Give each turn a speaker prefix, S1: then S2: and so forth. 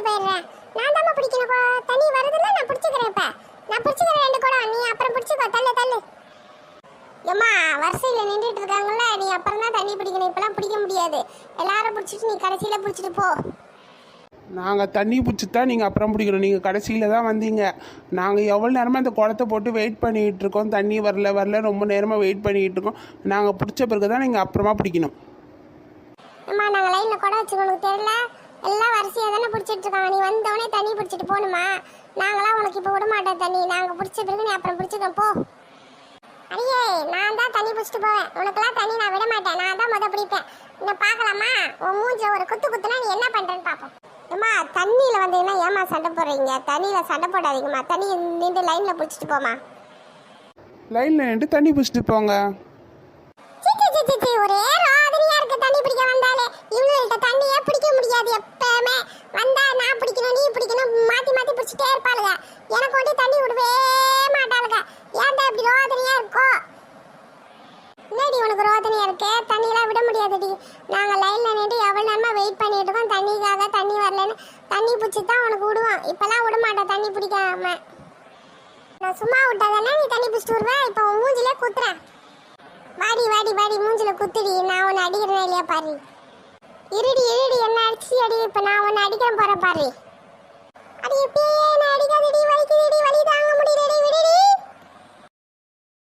S1: பிடிச்சிட்டு போயிடுறேன். நான் தான் பிடிக்கணும். தண்ணி வருதுல்ல, நான் பிடிச்சிக்கிறேன். இப்ப நான் பிடிச்சிக்கிறேன் 2 குடம். நீ அப்புறம் பிடிச்சிக்கோ. தள்ளு தள்ளு. ஏம்மா வரிசையில் நின்றுட்டு இருக்காங்கல்ல, நீ அப்புறம் தான் தண்ணி பிடிக்கணும். இப்பெல்லாம் பிடிக்க முடியாது. எல்லாரும் பிடிச்சிட்டு நீ கடைசியில் பிடிச்சிட்டு போ.
S2: நாங்கள் தண்ணி பிடிச்சி தான் நீங்கள் அப்புறம் பிடிக்கணும். நீங்கள் கடைசியில் தான் வந்தீங்க. நாங்கள் எவ்வளோ நேரமாக அந்த குடத்தை போட்டு வெயிட் பண்ணிகிட்டு இருக்கோம். தண்ணி வரல ரொம்ப நேரமாக வெயிட் பண்ணிகிட்டு இருக்கோம். நாங்கள் பிடிச்ச பிறகு தான் நீங்கள் அப்புறமா பிடிக்கணும்.
S1: அம்மா நாங்கள் லைனில் குடம் வச்சுக்கணும் தெரியல. எல்லாம் வரிசையாக தானே பிடிச்சிட்டு இருக்காங்க. நீ வந்தவொடனே தண்ணி பிடிச்சிட்டு போகணுமா? நாங்களாம் உனக்கு இப்போ விட மாட்டோம் தண்ணி. நாங்கள் பிடிச்ச பிறகு நீ அப்புறம் பிடிச்சிக்கோ போ. அடியே நான் தான் தண்ணி பிடிச்சிட்டு போவேன். உனக்கெல்லாம் தண்ணி நான் விட மாட்டேன். நான் தான் பிடிப்பேன். இன்னும் பார்க்கலாமா? உன் மூஞ்சில் ஒரு குத்துனா நீ என்ன பண்ணுறேன்னு பார்ப்போம். ஏம்மா தண்ணியில் வந்தீங்கன்னா ஏமா சண்டை போடுறீங்க? தண்ணியில் சண்டை போடாதீங்கம்மா. தண்ணி நின்று லைனில் பிடிச்சிட்டு போமா.
S2: லைனில் நின்று தண்ணி பிடிச்சிட்டு போங்க.
S1: ஒரே ராதனையா இருக்கு தண்ணி பிடிக்க வந்தாலே. இவங்கள்ட்ட தண்ணியே பிடிக்க முடியாது. எப்பவுமே வந்தா நான் பிடிக்கணும் நீ பிடிக்கணும் மாற்றி மாற்றி பிடிச்சிட்டே இருப்பாளுங்க. எனக்கு வந்து தண்ணி விடவே மாட்டாளுங்க. ஏன்டா இப்படி ரோதனையா இருக்கோ? என்னடி உனக்கு ரோதனையா இருக்கு? தண்ணியெல்லாம் விட முடியாதுடி. நாங்கள் லைனில் நின்று எவ்வளோ நேரமாக வெயிட் பண்ணிட்டு இருக்கோம் தண்ணிக்காக. தண்ணி வரலன்னு தண்ணி பிடிச்சி தான் உனக்கு விடுவோம். இப்போல்லாம் விட மாட்டேன் தண்ணி பிடிக்காம. நான் சும்மா விட்டாதானே நீ தண்ணி பிடிச்சிட்டு வருவேன். இப்போ உன் மூஞ்சிலே குத்துறேன். வாடி வாடி வாடி மூஞ்சில குத்துடி. நான் உன்னை அடிக்கிறேன் இல்லையா பாரு. இருடி என்ன அடிச்சு அடி. இப்போ நான் உன்னை அடிக்கிறேன் போற பாரு. அடி எப்பயே நான் அடிக்காதடி. வலிக்குதுடி. வலி தாங்க முடியல.